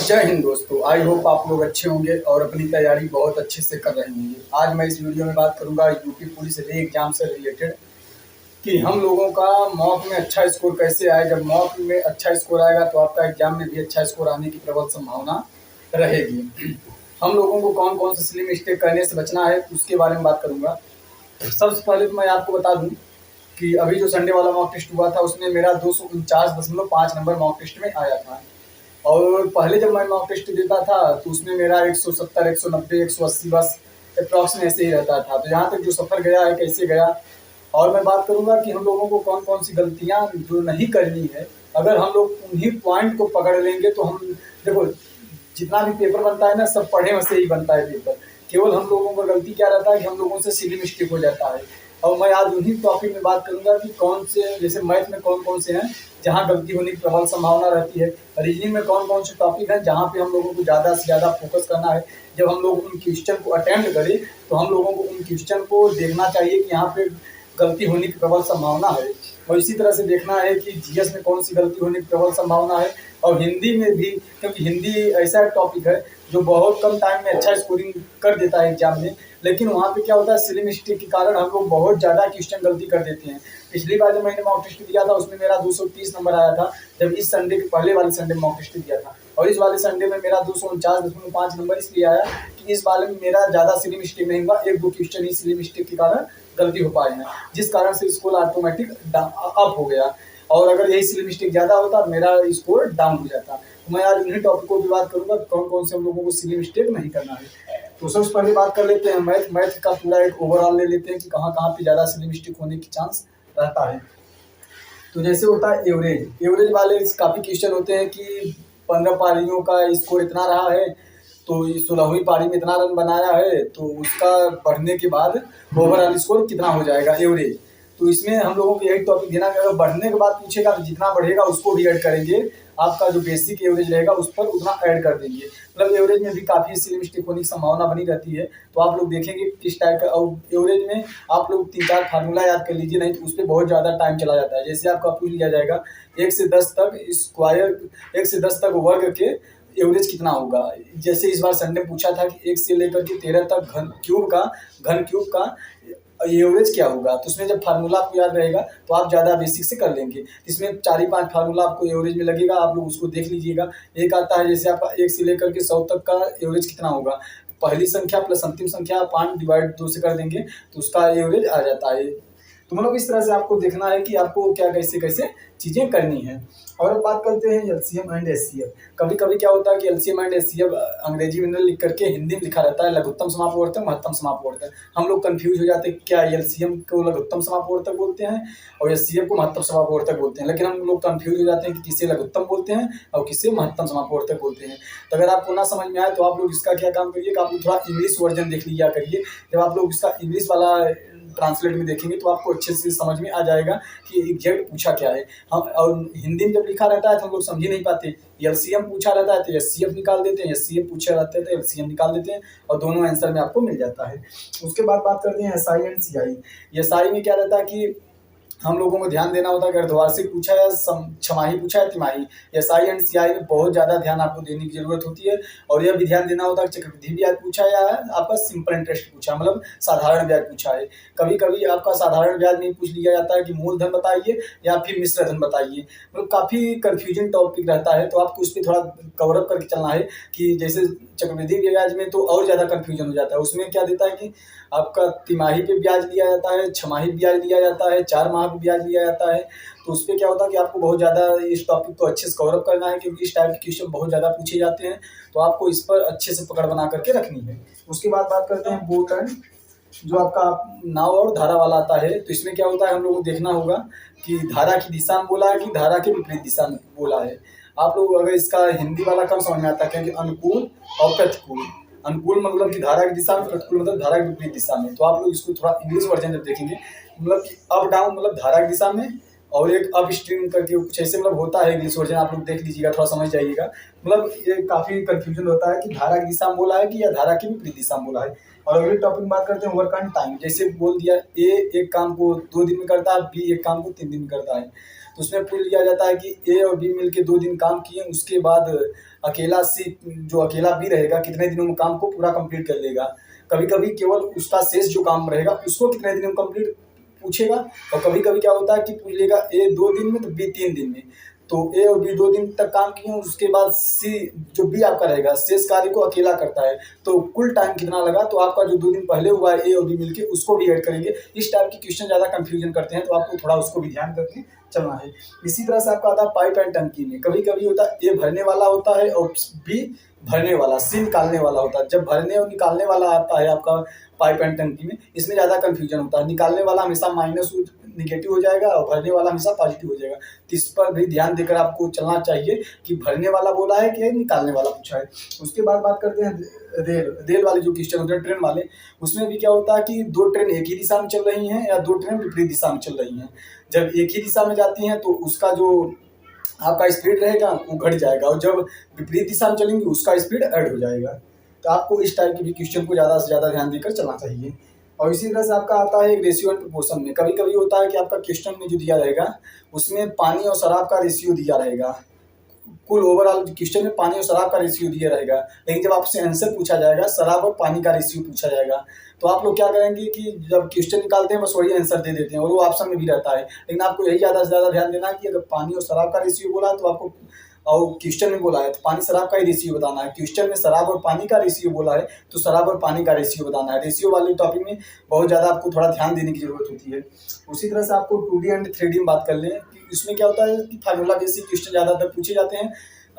जय हिंद दोस्तों। I hope आप लोग अच्छे होंगे और अपनी तैयारी बहुत अच्छे से कर रहे होंगे। आज मैं इस वीडियो में बात करूंगा यूपी पुलिस री एग्जाम से रिलेटेड कि हम लोगों का मॉक में अच्छा स्कोर कैसे आए। जब मॉक में अच्छा स्कोर आएगा तो आपका एग्जाम में भी अच्छा स्कोर आने की प्रबल संभावना रहेगी। हम लोगों को कौन कौन से सिली मिस्टेक करने से बचना है उसके बारे में बात करूंगा। सबसे पहले तो मैं आपको बता दूं कि अभी जो संडे वाला मॉक टेस्ट हुआ था उसमें मेरा 249.5 नंबर मॉक टेस्ट में आया था। और पहले जब मैं मॉक टेस्ट देता था तो उसमें मेरा 170, 190, 180 बस अप्रॉक्स में ऐसे ही रहता था। तो यहाँ तक जो सफ़र गया है कैसे गया, और मैं बात करूँगा कि हम लोगों को कौन कौन सी गलतियाँ जो नहीं करनी है। अगर हम लोग उन्हीं पॉइंट को पकड़ लेंगे तो हम देखो जितना भी पेपर बनता है ना सब पढ़े में से ही बनता है पेपर। केवल हम लोगों का गलती क्या रहता है कि हम लोगों से सिली मिस्टेक हो जाता है। और मैं आज उन्हीं टॉपिक में बात करूंगा कि कौन से, जैसे मैथ में कौन कौन से हैं जहां गलती होने की प्रबल संभावना रहती है, रीजनिंग में कौन कौन से टॉपिक हैं जहां पे हम लोगों को ज़्यादा से ज़्यादा फोकस करना है। जब हम लोग उन क्वेश्चन को अटेम्प्ट करें तो हम लोगों को उन क्वेश्चन को देखना चाहिए कि यहाँ पे गलती होने की प्रबल संभावना है। और इसी तरह से देखना है कि जीएस में कौन सी गलती होने की प्रबल संभावना है, और हिंदी में भी, क्योंकि हिंदी ऐसा टॉपिक है जो बहुत कम टाइम में अच्छा स्कोरिंग कर देता है एग्जाम में। लेकिन वहाँ पे क्या होता है, सिली मिस्टेक के कारण हम लोग बहुत ज़्यादा क्वेश्चन गलती कर देते हैं। पिछली बार जब मैंने मॉक टेस्ट दिया था उसमें मेरा 230 नंबर आया था, जब इस संडे के पहले वाले संडे मॉक टेस्ट दिया था। और इस वाले संडे में मेरा 249.5 नंबर इसलिए आया कि इस वाले में मेरा ज़्यादा सिली मिस्टेक नहीं हुआ, एक दो क्वेश्चन ही सिली मिस्टेक के कारण गलती हो पाए हैं, जिस कारण से स्कोर ऑटोमेटिक अप हो गया। और अगर यही सिली मिस्टेक ज़्यादा होता मेरा स्कोर डाउन हो जाता। तो मैं आज इन्हीं टॉपिक को भी बात करूंगा कौन कौन से हम लोगों को सिली मिस्टेक नहीं करना है। तो सबसे पहले बात कर लेते हैं मैथ का पूरा एक ओवरऑल ले लेते हैं कि कहाँ कहाँ पे ज़्यादा सिली मिस्टेक होने की चांस रहता है। तो जैसे होता है एवरेज वाले काफ़ी क्वेश्चन होते हैं कि 15 पारियों का स्कोर इतना रहा है तो 16वीं पारी में इतना रन बनाया है तो उसका बढ़ने के बाद ओवरऑल स्कोर कितना हो जाएगा एवरेज। तो इसमें हम लोगों को यही टॉपिक देना है, अगर बढ़ने के बाद पूछेगा तो जितना बढ़ेगा उसको भी ऐड करेंगे, आपका जो बेसिक एवरेज रहेगा उस पर उतना ऐड कर देंगे। मतलब एवरेज में भी काफ़ी सिली मिस्टेक होने की संभावना बनी रहती है। तो आप लोग देखेंगे किस टाइप का, और एवरेज में आप लोग 3-4 फार्मूला याद कर लीजिए, नहीं तो उस पर बहुत ज़्यादा टाइम चला जाता है। जैसे आपका पूछ लिया जाएगा 1 से 10 तक स्क्वायर, 1 से 10 तक वर्ग के एवरेज कितना होगा। जैसे इस बार संडे पूछा था कि 1 से लेकर के 13 तक घन क्यूब का एवरेज क्या होगा। तो उसमें जब फार्मूला आपको याद रहेगा तो आप ज़्यादा बेसिक से कर लेंगे। इसमें 4 ही 5 फार्मूला आपको एवरेज में लगेगा, आप लोग उसको देख लीजिएगा। एक आता है जैसे आपका 1 से लेकर के 100 तक का एवरेज कितना होगा, पहली संख्या प्लस अंतिम संख्या 5 डिवाइड 2 से कर देंगे तो उसका एवरेज आ जाता है। तो मतलब इस तरह से आपको देखना है कि आपको क्या कैसे कैसे चीज़ें करनी है। और अब बात करते हैं एलसीएम एंड एचसीएफ। कभी कभी क्या होता है कि एलसीएम एंड एचसीएफ अंग्रेजी में लिख करके हिंदी में लिखा रहता है लघुत्तम समापवर्तक, महत्तम समापवर्तक। हम लोग कंफ्यूज हो जाते हैं क्या एलसीएम को लघुत्तम समापवर्तक बोलते हैं और एचसीएफ को महत्तम समापवर्तक बोलते हैं। लेकिन हम लोग कंफ्यूज हो जाते हैं कि किसे लघुत्तम बोलते हैं और किसे महत्तम समापवर्तक बोलते हैं। तो अगर आपको ना समझ में आए तो आप लोग इसका क्या काम करिए कि आप लोग थोड़ा इंग्लिश वर्जन देख लिया करिए। जब आप लोग इसका इंग्लिश वाला ट्रांसलेट में देखेंगे तो आपको अच्छे से समझ में आ जाएगा कि एग्जैक्ट पूछा क्या है। हम और हिंदी में जब लिखा रहता है तो हम लोग समझ ही नहीं पाते। एलसीएम पूछा रहता है तो एचसीएफ निकाल देते हैं, एचसीएफ पूछा रहता है तो एलसीएम निकाल देते हैं, और दोनों आंसर में आपको मिल जाता है। उसके बाद बात करते हैं एसआई एंड सीआई। एसआई में क्या रहता है कि हम लोगों को ध्यान देना होता है कि अर्धवार्षिक पूछा या छमाही पूछा है तिमाही। एसआई एंड सीआई में बहुत ज़्यादा ध्यान आपको देने की जरूरत होती है। और यह भी ध्यान देना होता है कि चक्रवृद्धि ब्याज पूछा या आपका सिंपल इंटरेस्ट पूछा, मतलब साधारण ब्याज पूछा है। कभी कभी आपका साधारण ब्याज नहीं पूछ लिया जाता है कि मूलधन बताइए या फिर मिश्र धन बताइए, मतलब काफ़ी कन्फ्यूजन टॉपिक रहता है। तो आपको उस पर थोड़ा कवर अप करके चलना है कि जैसे चक्रवृद्धि ब्याज में तो और ज़्यादा कन्फ्यूजन हो जाता है। उसमें क्या देता है कि आपका तिमाही पे ब्याज लिया जाता है, छमाही ब्याज लिया जाता है, 4 माह पे ब्याज लिया जाता है। तो उस पर क्या होता है कि आपको बहुत ज़्यादा इस टॉपिक को अच्छे से कवर अप करना है क्योंकि इस टाइप के क्वेश्चन बहुत ज़्यादा पूछे जाते हैं। तो आपको इस पर अच्छे से पकड़ बना करके रखनी है। उसके बाद बात करते हैं बोट एंड, जो आपका नाव और धारा वाला आता है। तो इसमें क्या होता है हम लोगों को देखना होगा कि धारा की दिशा में बोला है कि धारा के विपरीत दिशा में बोला है। आप लोग अगर इसका हिंदी वाला कम समझ में आता है क्योंकि अनुकूल और प्रतिकूल, अनुकूल मतलब कि धारा की दिशा में, प्रतिकूल मतलब धारा की विपरीत दिशा में। तो आप लोग इसको थोड़ा इंग्लिश वर्जन जब देखेंगे मतलब कि अप डाउन मतलब धारा की दिशा में, और एक अप स्ट्रीम करके कुछ ऐसे मतलब होता है इंग्लिश वर्जन, आप लोग देख लीजिएगा थोड़ा समझ जाइएगा। मतलब ये काफ़ी कंफ्यूजन होता है कि धारा की दिशा में बोला है कि या धारा की विपरीत दिशा में बोला है। और अगले टॉपिक में बात करते हैं वर्क एंड टाइम। जैसे बोल दिया ए एक काम को 2 दिन में करता है, बी एक काम को 3 दिन में करता है। तो उसमें पूछ लिया जाता है कि ए और बी मिलके 2 दिन काम किए, उसके बाद अकेला सी जो अकेला बी रहेगा कितने दिनों में काम को पूरा कंप्लीट कर लेगा। कभी कभी केवल उसका शेष जो काम रहेगा उसको कितने दिनों में कंप्लीट पूछेगा, और कभी कभी क्या होता है कि पूछ लेगा ए 2 दिन में तो बी 3 दिन में। तो ए और बी 2 दिन तक काम किए, उसके बाद सी जो बी आपका रहेगा शेष कार्य को अकेला करता है, तो कुल टाइम कितना लगा, तो आपका जो 2 दिन पहले हुआ है ए और बी मिलके उसको भी ऐड करेंगे। इस टाइप की क्वेश्चन ज़्यादा कंफ्यूजन करते हैं, तो आपको थोड़ा उसको भी ध्यान करके चलना है। इसी तरह से आपका आता है पाइप एंड टंकी में। कभी कभी होता है ए भरने वाला होता है और बी भरने वाला, सी निकालने वाला होता है। जब भरने और निकालने वाला आता है आपका पाइप एंड टंकी में, इसमें ज़्यादा कंफ्यूजन होता है। निकालने वाला हमेशा माइनस निगेटिव हो जाएगा और भरने वाला हमेशा पॉजिटिव हो जाएगा। तो इस पर भी ध्यान देकर आपको चलना चाहिए कि भरने वाला बोला है कि निकालने वाला पूछा है। उसके बाद बात करते हैं रेल वाले जो क्वेश्चन होते हैं, ट्रेन वाले। उसमें भी क्या होता है कि 2 ट्रेन एक ही दिशा में चल रही हैं या 2 ट्रेन विपरीत दिशा में चल रही हैं। जब एक ही दिशा में जाती हैं तो उसका जो आपका स्पीड रहेगा वो घट जाएगा, और जब विपरीत दिशा में चलेंगे उसका स्पीड ऐड हो जाएगा। तो आपको इस टाइप के भी क्वेश्चन को ज़्यादा से ज़्यादा ध्यान देकर चलना चाहिए। और इसी तरह से आपका आता है रेशियो एंड प्रोपोर्शन में। कभी कभी होता है कि आपका क्वेश्चन में जो दिया रहेगा उसमें पानी और शराब का रेशियो दिया रहेगा। कुल ओवरऑल क्वेश्चन में पानी और शराब का रेशियो दिया रहेगा, लेकिन जब आपसे आंसर पूछा जाएगा शराब और पानी का रेशियो पूछा जाएगा, तो आप लोग क्या करेंगे कि जब क्वेश्चन निकालते हैं बस वही आंसर दे देते हैं और वो ऑप्शन में भी रहता है। लेकिन आपको यही ज़्यादा से ज़्यादा ध्यान देना है कि अगर पानी और शराब का रेशियो बोला है तो आपको, और क्वेश्चन में बोला है तो पानी शराब का ही रेशियो बताना है। क्वेश्चन में शराब और पानी का रेशियो बोला है तो शराब और पानी का रेशियो बताना है। रेशियो वाले टॉपिक में बहुत ज़्यादा आपको थोड़ा ध्यान देने की जरूरत होती है। उसी तरह से आपको 2D एंड 3D में बात कर लें कि इसमें क्या होता है कि फार्मूला बेसिक क्वेश्चन ज़्यादातर पूछे जाते हैं।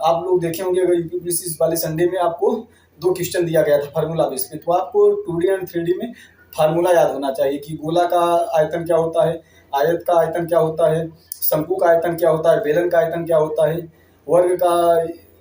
आप लोग देखे होंगे अगर यूपीपीएससी वाले संडे में आपको 2 क्वेश्चन दिया गया था फार्मूला बेस पे, तो आपको 2D एंड 3D में फार्मूला याद होना चाहिए कि गोला का आयतन क्या होता है, आयत का आयतन क्या होता है, शंकु का आयतन क्या होता है, बेलन का आयतन क्या होता है, वर्ग का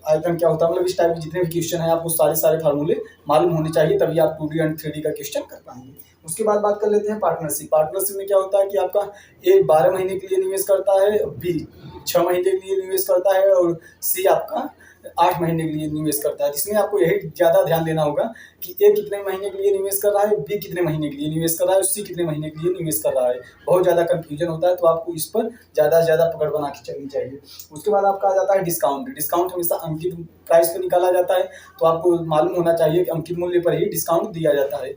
आयतन क्या होता है। मतलब इस टाइप के जितने भी क्वेश्चन हैं आपको सारे फार्मूले मालूम होने चाहिए, तभी आप 2D एंड 3D का क्वेश्चन कर पाएंगे। उसके बाद बात कर लेते हैं पार्टनरशिप। पार्टनरशिप में क्या होता है कि आपका ए 12 महीने के लिए निवेश करता है, बी 6 महीने के लिए निवेश करता है और सी आपका 8 महीने के लिए निवेश करता है। इसमें आपको यही ज़्यादा ध्यान देना होगा कि ए कितने महीने के लिए निवेश कर रहा है, बी कितने महीने के लिए निवेश कर रहा है और सी कितने महीने के लिए निवेश कर रहा है। बहुत ज़्यादा कन्फ्यूजन होता है, तो आपको इस पर ज़्यादा से ज़्यादा पकड़ बना के चलनी चाहिए। उसके बाद आपका आ जाता है डिस्काउंट। डिस्काउंट हमेशा अंकित प्राइस पर निकाला जाता है, तो आपको मालूम होना चाहिए कि अंकित मूल्य पर ही डिस्काउंट दिया जाता है।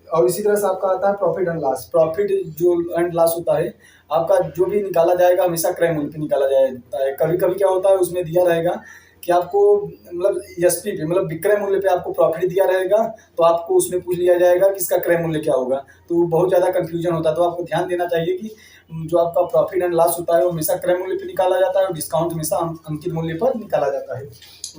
और इसी तरह से आपका आता है प्रॉफिट एंड लॉस। प्रॉफिट जो एंड लॉस होता है आपका जो भी निकाला जाएगा हमेशा क्रय मूल्य पे निकाला जाता है। कभी कभी क्या होता है उसमें दिया रहेगा कि आपको मतलब एसपी पे मतलब विक्रय मूल्य पे आपको प्रॉफिट दिया रहेगा, तो आपको उसमें पूछ लिया जाएगा कि इसका क्रय मूल्य क्या होगा, तो बहुत ज़्यादा कंफ्यूजन होता है। तो आपको ध्यान देना चाहिए कि जो आपका प्रॉफिट एंड लॉस होता है वो हमेशा क्रय मूल्य पे निकाला जाता है और डिस्काउंट हमेशा अंकित मूल्य पर निकाला जाता है।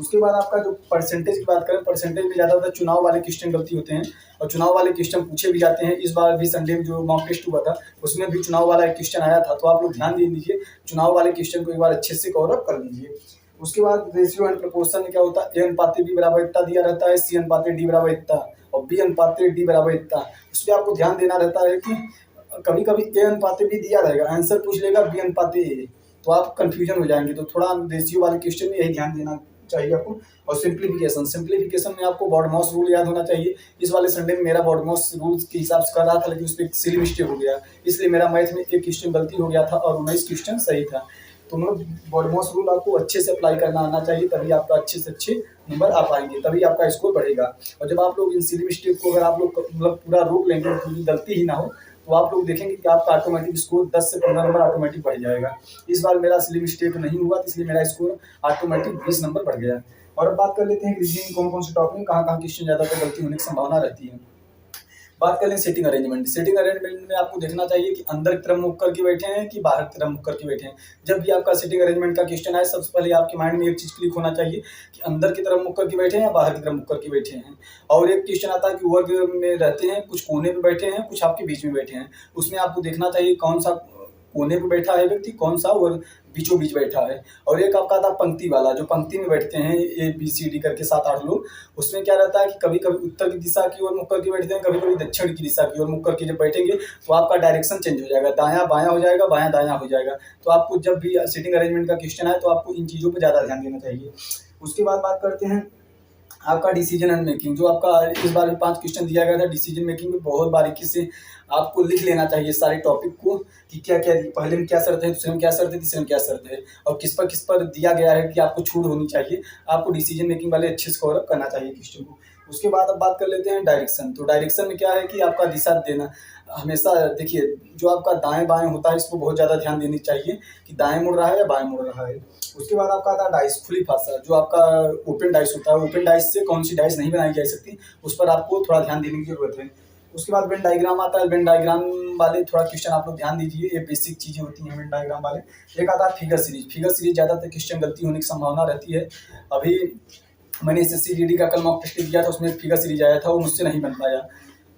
उसके बाद आपका जो परसेंटेज की बात करें, परसेंटेज में ज़्यादातर चुनाव वाले क्वेश्चन गलती होते हैं और चुनाव वाले क्वेश्चन पूछे भी जाते हैं। इस बार भी संडे में जो मॉक टेस्ट हुआ था उसमें भी चुनाव वाला एक क्वेश्चन आया था, तो आप लोग ध्यान दे लीजिए, चुनाव वाले क्वेश्चन को एक बार अच्छे से कवर अप कर लीजिए। उसके बाद रेशियो एंड प्रोपोर्शन में क्या होता है, ए अनुपात बी बराबर इतना दिया रहता है, सी अनुपात डी बराबर इतना और बी अनुपात डी बराबर इतना। उसमें आपको ध्यान देना रहता है कि कभी कभी ए अनुपात बी दिया रहेगा, आंसर पूछ लेगा बी अनुपात ए, तो आप कंफ्यूजन हो जाएंगे। तो थोड़ा रेशियो वाले क्वेश्चन में यही ध्यान देना चाहिए आपको। और सिंप्लीफिकेशन में आपको बॉडमॉस रूल याद होना चाहिए। इस वाले संडे में मेरा बॉडमॉस रूल के हिसाब से कर रहा था, लेकिन उस पर सिली मिस्टेक हो गया, इसलिए मेरा मैथ में एक क्वेश्चन गलती हो गया था और 19 क्वेश्चन सही था। तो मतलब बॉडमॉस रूल आपको अच्छे से अप्लाई करना आना चाहिए, तभी आपका अच्छे से अच्छे नंबर आ पाएंगे, तभी आपका स्कोर बढ़ेगा। और जब आप लोग इन सिली मिस्टेक को अगर आप लोग मतलब पूरा रोक लेंगे, पूरी गलती ही ना हो, तो आप लोग देखेंगे कि आपका ऑटोमेटिक स्कोर 10 से 15 नंबर ऑटोमेटिक बढ़ जाएगा। इस बार मेरा सिली मिस्टेक नहीं हुआ, तो इसलिए मेरा स्कोर ऑटोमेटिक 20 नंबर बढ़ गया। और अब बात कर लेते हैं कि रीजनिंग कौन कौन से टॉपिक में कहाँ क्वेश्चन ज़्यादातर गलती होने की संभावना रहती है। बात कर लें सेटिंग अरेंजमेंट। सेटिंग अरेंजमेंट में आपको देखना चाहिए कि अंदर की तरफ मुख करके बैठे हैं कि बाहर की तरफ मुख करके बैठे हैं। जब भी आपका सेटिंग अरेंजमेंट का क्वेश्चन आए, सबसे पहले आपके माइंड में एक चीज़ क्लिक होना चाहिए कि अंदर की तरफ मुख करके बैठे हैं या बाहर की तरफ मुख करके बैठे हैं। और एक क्वेश्चन आता है कि वर्ग में रहते हैं, कुछ कोने पे बैठे हैं, कुछ आपके बीच में बैठे हैं। उसमें आपको देखना चाहिए कौन सा कोने पे बैठा है व्यक्ति, कौन सा वर्ग बीचों बीच बैठा है। और एक आपका था पंक्ति वाला, जो पंक्ति में बैठते हैं ABCD करके 7-8 लोग। उसमें क्या रहता है कि कभी कभी उत्तर की दिशा की ओर मुख करके बैठते हैं, कभी कभी दक्षिण की दिशा की ओर मुख करके जब बैठेंगे तो आपका डायरेक्शन चेंज हो जाएगा, दायां बायां हो जाएगा, बायां दायां हो जाएगा। तो आपको जब भी सीटिंग अरेंजमेंट का क्वेश्चन आए तो आपको इन चीज़ों पर ज़्यादा ध्यान देना चाहिए। उसके बाद बात करते हैं आपका डिसीजन एंड मेकिंग, जो आपका इस बार भी 5 क्वेश्चन दिया गया था, डिसीजन मेकिंग में बहुत बारीकी से आपको लिख लेना चाहिए सारे टॉपिक को कि क्या क्या पहले में क्या शर्त है, दूसरे में क्या शर्त है, तीसरे में क्या शर्त है, और किस पर दिया गया है कि आपको छूट होनी चाहिए। आपको डिसीजन मेकिंग वाले अच्छे से कवर अप करना चाहिए क्वेश्चन को। उसके बाद अब बात कर लेते हैं डायरेक्शन। तो डायरेक्शन में क्या है कि आपका दिशा देना हमेशा, देखिए जो आपका दाएं बाएं होता है इसको बहुत ज़्यादा ध्यान देनी चाहिए कि दाएं मुड़ रहा है या बाएं मुड़ रहा है। उसके बाद आपका आता है डाइस, खुली फासा, जो आपका ओपन डाइस होता है, ओपन डाइस से कौन सी डाइस नहीं बनाई जा सकती, उस पर आपको थोड़ा ध्यान देने की जरूरत है। उसके बाद वेन डायग्राम आता है, वेन डायग्राम वाले थोड़ा क्वेश्चन आप लोग ध्यान दीजिए, ये बेसिक चीज़ें होती हैं वेन डायग्राम वाले। एक आता है फिगर सीरीज, फिगर सीरीज ज़्यादातर क्वेश्चन गलती होने की संभावना रहती है। अभी मैंने एसएससी जीडी का कल मॉक टेस्ट दिया था, उसमें फिगर सीरीज आया था, वो मुझसे नहीं बन पाया।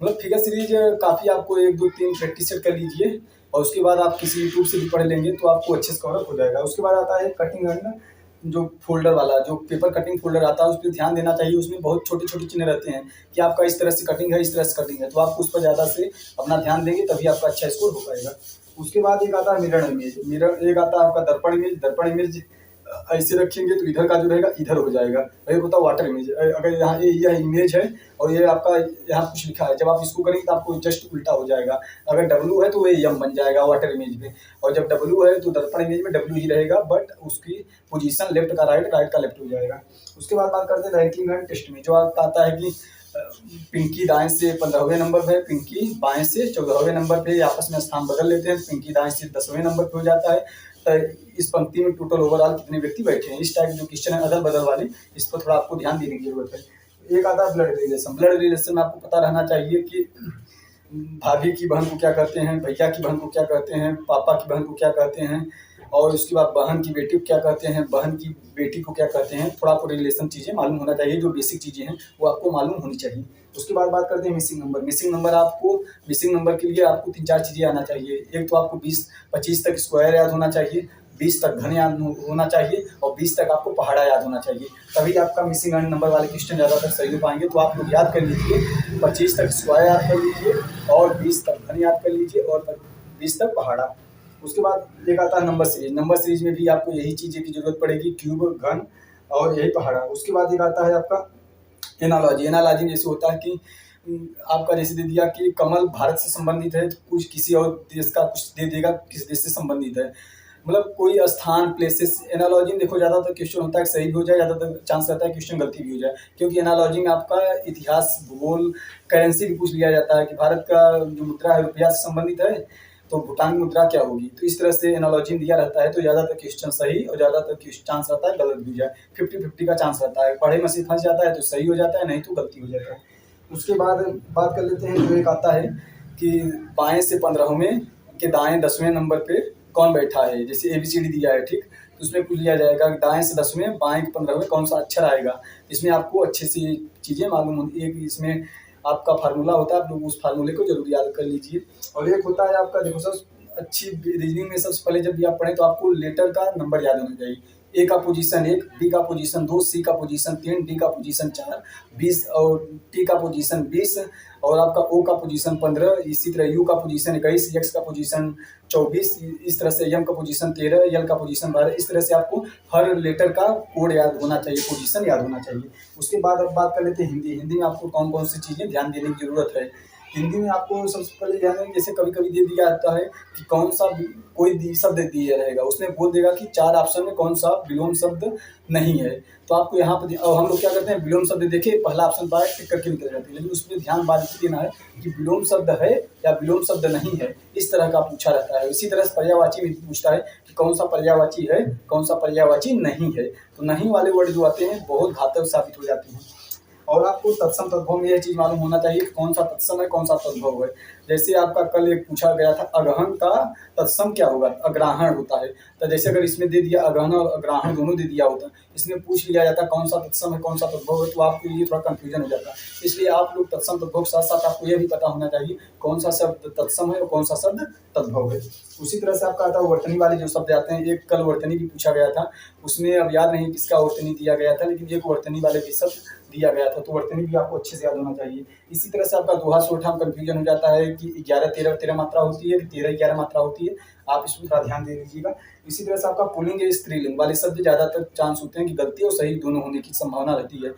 मतलब फिगर सीरीज काफ़ी आपको 1 2 3 प्रैक्टिस सेट कर लीजिए, और उसके बाद आप किसी यूट्यूब से भी पढ़ लेंगे तो आपको अच्छे से कवर हो जाएगा। उसके बाद आता है कटिंग एंड, जो फोल्डर वाला जो पेपर कटिंग फोल्डर आता है उस पर ध्यान देना चाहिए। उसमें बहुत छोटे छोटे चिन्ह रहते हैं कि आपका इस तरह से कटिंग है, इस तरह से कटिंग है, तो आप उस पर ज़्यादा से अपना ध्यान देंगे तभी आपका अच्छा स्कोर हो पाएगा। उसके बाद एक आता है मिरर इमेज, मिरर एक आता है आपका दर्पण इमेज। दर्पण इमेज ऐसे रखेंगे तो इधर का जो रहेगा इधर हो जाएगा। एक होता है वाटर इमेज, अगर यहाँ यह इमेज है और ये आपका यहाँ कुछ लिखा है, जब आप इसको करेंगे तो आपको जस्ट उल्टा हो जाएगा। अगर डब्लू है तो वो यम बन जाएगा वाटर इमेज में, और जब डब्लू है तो दर्पण इमेज में डब्लू ही रहेगा, बट उसकी पोजीशन लेफ्ट का राइट, राइट का लेफ्ट हो जाएगा। उसके बाद बात करते हैं रैंकिंग एंड टेस्ट में, जो आपका आता है कि पिंकी दाएं से 15वें नंबर पे, पिंकी बाएं से 14वें नंबर पे, आपस में स्थान बदल लेते हैं, पिंकी दाएं से 10वें नंबर पे हो जाता है। तो इस पंक्ति में टोटल ओवरऑल कितने व्यक्ति बैठे हैं, इस टाइप जो क्वेश्चन है अदल बदल वाले, इस पर थोड़ा आपको ध्यान देने की जरूरत है। एक आता है ब्लड रिलेशन। ब्लड रिलेशन में आपको पता रहना चाहिए कि भाभी की बहन को क्या कहते हैं, भैया की बहन को क्या कहते हैं, पापा की बहन को क्या कहते हैं, और उसके बाद बहन की बेटी को क्या कहते हैं, बहन की बेटी को क्या कहते हैं। थोड़ा आपको रिलेशन चीज़ें मालूम होना चाहिए, जो बेसिक चीज़ें हैं वो आपको मालूम होनी चाहिए। उसके बाद बात करते हैं मिसिंग नंबर। मिसिंग नंबर आपको, मिसिंग नंबर के लिए आपको 3 4 चीज़ें आना चाहिए। एक तो आपको 20-25 तक स्क्वायर याद होना चाहिए, 20 तक घन याद होना चाहिए, और 20 तक आपको पहाड़ा याद होना चाहिए, तभी आपका मिसिंग नंबर वाले क्वेश्चन ज़्यादातर सही हो पाएंगे। तो आप लोग याद कर लीजिए, 25 तक स्क्वायर याद कर लीजिए, और 20 तक घन याद कर लीजिए, और 20 तक पहाड़ा। उसके बाद एक आता है नंबर सीरीज। नंबर सीरीज में भी आपको यही चीज़ें की जरूरत पड़ेगी, क्यूब, घन और यही पहाड़ा। उसके बाद एक आता है आपका एनालॉजी। एनालॉजी जैसे होता है कि आपका जैसे दे दिया कि कमल भारत से संबंधित है, तो कुछ किसी और देश का कुछ दे देगा किस देश से संबंधित है, मतलब कोई स्थान, प्लेसेस। एनालॉजी में देखो ज़्यादातर क्वेश्चन होता है सही भी हो जाए, ज़्यादातर चांस रहता है क्वेश्चन गलती भी हो जाए, क्योंकि एनालॉजी में आपका इतिहास, भूगोल, करेंसी भी पूछ लिया जाता है कि भारत का जो मुद्रा है रुपया से संबंधित है, तो भूटान की मुद्रा क्या होगी। तो इस तरह से एनालॉजी दिया रहता है, तो ज़्यादातर क्वेश्चन सही और ज़्यादातर चांस रहता है गलत भी हो जाए, 50-50 का चांस रहता है। पढ़े में से फंस जाता है तो सही हो जाता है, नहीं तो गलती हो जाता है। उसके बाद बात कर लेते हैं, जो एक आता है कि बाएं से 15वें के दाएं 10वें नंबर पे कौन बैठा है। जैसे ABCD दिया है, ठीक, तो उसमें पूछ लिया जाएगा कि दाएं से 10वें, बाएं के 15वें कौन सा अक्षर आएगा। इसमें आपको अच्छे से चीज़ें मालूम होती है कि इसमें आपका फार्मूला होता है, आप लोग उस फार्मूले को जरूर याद कर लीजिए। और एक होता है आपका, देखो सर, अच्छी रीजनिंग में सबसे पहले जब भी आप पढ़ें तो आपको लेटर का नंबर याद होना चाहिए। ए का पोजीशन 1, बी का पोजीशन 2, सी का पोजीशन 3, डी का पोजीशन 4, 20 और टी का पोजीशन 20, और आपका ओ का पोजीशन 15, इसी तरह यू का पोजीशन 21, एक्स का पोजीशन 24, इस तरह से एम का पोजीशन 13, एल का पोजीशन 12। इस तरह से आपको हर लेटर का कोड याद होना चाहिए, पोजीशन याद होना चाहिए। उसके बाद अब बात कर लेते हैं हिंदी। हिंदी में आपको कौन कौन सी चीज़ें ध्यान देने की जरूरत है। हिंदी में आपको सबसे पहले ध्यान दें, जैसे कभी कभी दे दिया जाता है कि कौन सा कोई शब्द दिया रहेगा, उसमें बोल देगा कि 4 ऑप्शन में कौन सा विलोम शब्द नहीं है। तो आपको यहाँ पर, और हम लोग क्या करते हैं, विलोम शब्द देखे पहला ऑप्शन बाहर टिक करके निकल जाते हैं, लेकिन उसमें ध्यान बारीकी देना है कि विलोम शब्द है या विलोम शब्द नहीं है, इस तरह का पूछा रहता है। इसी तरह से पर्यायवाची भी पूछता है कि कौन सा पर्यायवाची है, कौन सा पर्यायवाची नहीं है। तो नहीं वाले वर्ड जो आते हैं बहुत घातक साबित हो जाते हैं। और आपको तत्सम तद्भव में यह चीज़ मालूम होना चाहिए कि कौन सा तत्सम है, कौन सा तद्भव है। जैसे आपका कल एक पूछा गया था, अगहन का तत्सम क्या होगा, अग्राहण होता है। तो जैसे अगर इसमें दे दिया अगहन और अग्राहण दोनों दे दिया होता, इसमें पूछ लिया जाता कौन सा तत्सम है, कौन सा तद्भव है, तो आपके लिए थोड़ा कंफ्यूजन हो जाता है। इसलिए आप लोग तत्सम तद्भव के साथ साथ आपको यह भी पता होना चाहिए कौन सा शब्द तत्सम है और कौन सा शब्द तद्भव है। उसी तरह से आपका आता है वर्तनी वाले जो शब्द आते हैं। एक कल वर्तनी भी पूछा गया था, उसमें अब याद नहीं किसका वर्तनी दिया गया था, लेकिन एक वर्तनी वाले भी शब्द दिया गया था, तो वर्तनी भी आपको अच्छे से याद होना चाहिए। इसी तरह से आपका दोहा सोठा में कंफ्यूजन हो जाता है कि 11 13 13 मात्रा होती है कि 13 11 मात्रा होती है। आप इसमें थोड़ा ध्यान दे दीजिएगा। इसी तरह से आपका पुल्लिंग या स्त्रीलिंग वाले शब्द ज़्यादातर चांस होते हैं कि गलती और सही दोनों होने की संभावना रहती है।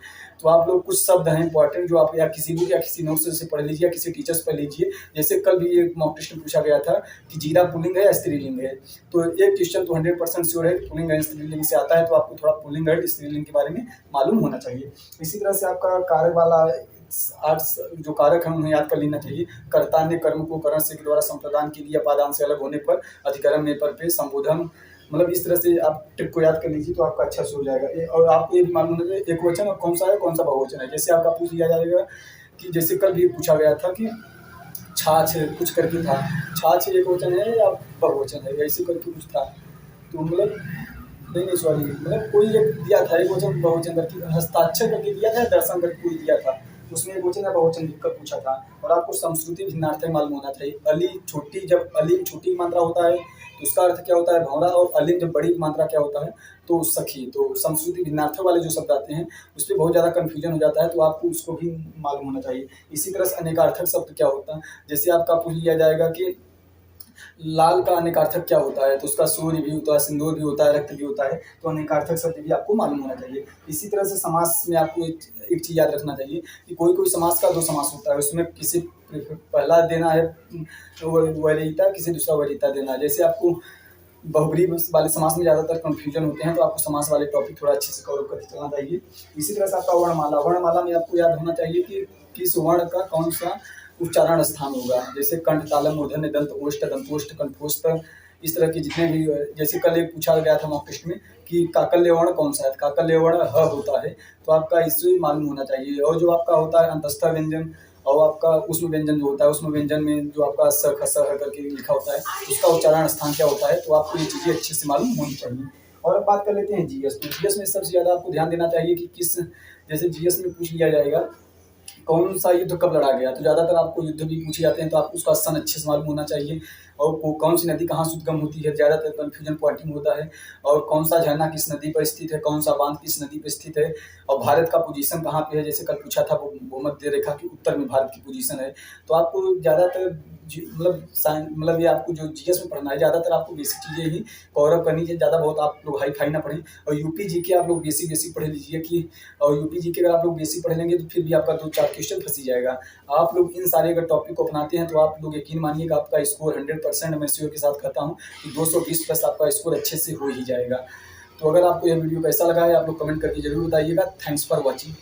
तो आप लोग कुछ शब्द हैं इंपॉर्टेंट जो आप या किसी बुक या किसी नोट से पढ़ लीजिए या किसी टीचर से पढ़ लीजिए। जैसे कल भी एक मॉक टेस्ट में पूछा गया था कि जीरा पुल्लिंग है या स्त्रीलिंग है, तो एक क्वेश्चन तो 100% श्योर है पुल्लिंग एंड स्त्रीलिंग से आता है, तो आपको थोड़ा पुल्लिंग एंड स्त्रीलिंग के बारे में मालूम होना चाहिए। इसी तरह से आपका कारक वाला आर्ट्स जो कारक है उन्हें याद कर लेना चाहिए। कर्ता ने कर्म को करण से के द्वारा संप्रदान के लिए अपादान से अलग होने पर, अधिकरण में पर पे संबोधन, मतलब इस तरह से आप ट्रिक को याद कर लीजिए तो आपका अच्छा से हो जाएगा। और आपको ये भी मालूम होना चाहिए एक वचन कौन सा है कौन सा बहुवचन है। जैसे आपका पूछ लिया जाएगा कि जैसे कल भी पूछा गया था कि छाछ कुछ करके था, छाछ एक वचन है या बहुवचन है, ऐसे करके कुछ था। तो मतलब नहीं सॉरी, मतलब कोई एक दिया था एक वचन बहुवचन करके, हस्ताक्षर करके दिया था, दर्शन करके कोई दिया था, उसमें एक वचन या बहुवचन लिखकर पूछा था। और आपको समश्रुति भिन्नार्थक मालूम होना चाहिए। अली छोटी, जब अली छोटी मात्रा होता है तो उसका अर्थ क्या होता है भौरा, और अलीम जब बड़ी मात्रा क्या होता है तो सखी। तो समश्रुति भिन्नार्थक वाले जो शब्द आते हैं उस पर बहुत ज़्यादा कन्फ्यूजन हो जाता है, तो आपको उसको भी मालूम होना चाहिए। इसी तरह से अनेकार्थक शब्द क्या होता है, जैसे आपका पूछ लिया जाएगा कि लाल का अनेकार्थक क्या होता है, तो उसका सूर्य भी होता है, सिंदूर भी होता है, रक्त भी होता है, तो अनेकार्थक शब्द भी आपको मालूम होना चाहिए। इसी तरह से समास में आपको एक चीज़ याद रखना चाहिए कि कोई कोई समास का दो समास होता है, उसमें किसी पहला देना है वरीयता, किसी दूसरा वरीयता देना है। जैसे आपको बहुब्रीहि वाले समास में ज़्यादातर कन्फ्यूजन होते हैं, तो आपको समास वाले टॉपिक थोड़ा अच्छे से कवर करके चलना चाहिए। इसी तरह से आपका वर्णमाला, वर्णमाला में आपको याद होना चाहिए कि किस वर्ण का कौन सा उच्चारण स्थान होगा। जैसे कंठ, तालम, मूर्धन्य, दंत, ओष्ठ, दंतोष्ठ, कंठोष्ठ, इस तरह के जितने भी, जैसे कल एक पूछा गया था मॉक टेस्ट में कि काकल्य वर्ण कौन सा है, काकल्य वर्ण ह होता है, तो आपका इससे मालूम होना चाहिए। और जो आपका होता है अंतस्थ व्यंजन, और आपका उसमें व्यंजन जो होता है, उसमें व्यंजन में जो आपका स ख स ह करके लिखा होता है उसका उच्चारण स्थान क्या होता है, तो आपको ये चीज़ें अच्छे से मालूम होनी चाहिए। और अब बात कर लेते हैं जीएस। तो जीएस में सबसे ज़्यादा आपको ध्यान देना चाहिए कि किस, जैसे जीएस में पूछ लिया जाएगा कौन सा युद्ध कब लड़ा गया, तो ज़्यादातर आपको युद्ध भी पूछे जाते हैं, तो आपको उसका सन अच्छे से मालूम होना चाहिए। और कौन सी नदी कहाँ से उद्गम होती है, ज़्यादातर कन्फ्यूजन पॉइंटिंग होता है। और कौन सा झरना किस नदी पर स्थित है, कौन सा बांध किस नदी पर स्थित है, और भारत का पोजीशन कहाँ पे है। जैसे कल पूछा था भूमध्य रेखा के उत्तर में भारत की पोजीशन है। तो आपको ज़्यादातर मतलब ये आपको जो जीएस में पढ़ना है, ज़्यादातर आपको बेसिक चीज़ें ही कवर अप करनी चाहिए, ज़्यादा बहुत आप लोग हाई फाई ना पढ़ें। और यूपी जीके आप लोग बेसिक पढ़ लीजिए कि, और यूपी जीके अगर आप लोग बेसिक पढ़ लेंगे तो फिर भी आपका 2-4 क्वेश्चन फंस ही जाएगा। आप लोग इन सारे अगर टॉपिक को अपनाते हैं तो आप लोग यकीन मानिएगा आपका स्कोर 100%, मैं श्योर के साथ कहता हूँ कि 220 प्लस आपका स्कोर अच्छे से हो ही जाएगा। तो अगर आपको यह वीडियो कैसा लगा है आप लोग कमेंट करके जरूर बताइएगा। Thanks for watching.